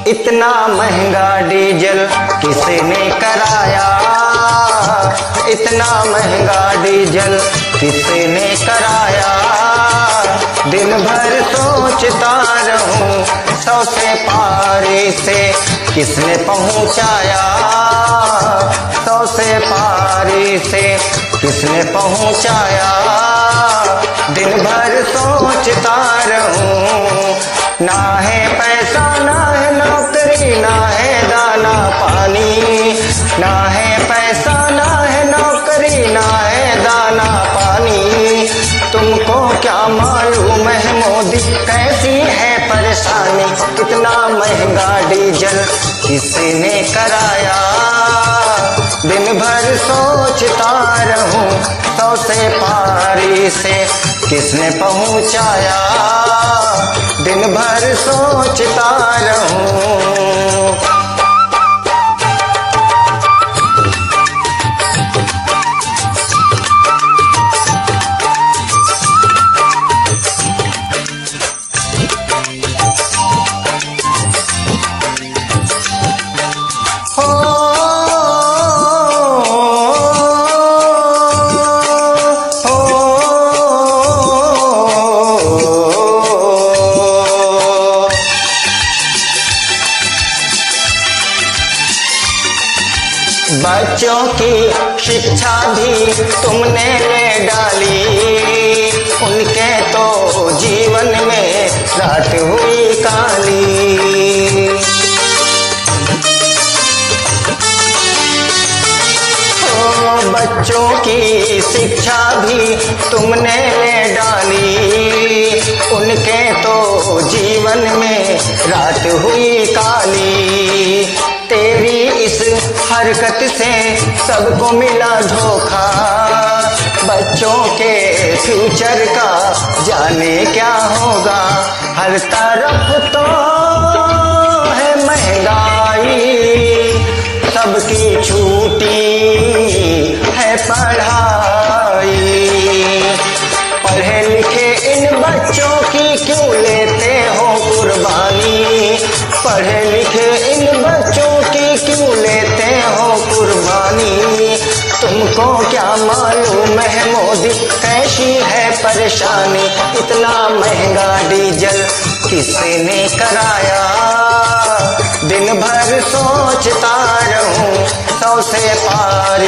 इतना महंगा डीजल किसने कराया, इतना महंगा डीजल किसने कराया। दिन भर सोचता रहूं 100 से पारी से किसने पहुंचाया, 100 से पारी से किसने पहुंचाया। दिन भर सोचता रहूं, ना है पैसा ना है नौकरी ना है दाना पानी, ना है पैसा ना है नौकरी ना है दाना पानी। तुमको क्या मालूम है मोदी कैसी है परेशानी, इतना महंगा डीजल किसने कराया। दिन भर सोचता रहूं 100 से पारी से किसने पहुंचाया। दिन भर सोचता रहूं। बच्चों की शिक्षा भी तुमने ले डाली, उनके तो जीवन में रात हुई काली। ओ बच्चों की शिक्षा भी तुमने ले डाली, उनके तो जीवन में रात हुई काली। तेरी इस हरकत से सबको मिला धोखा, बच्चों के फ्यूचर का जाने क्या होगा। हर तरफ तो है महंगाई, सबकी छूटी है पढ़ाई। पढ़े लिखे इन बच्चों की क्यों लेते हो कुर्बानी, पढ़े लिखे इन बच्चों की क्यों लेते हो कुर्बानी। तुमको क्या मालूम है मोदी कैसी है परेशानी, इतना महंगा डीजल किसने कराया। दिन भर सोचता रहूं 100 से पारी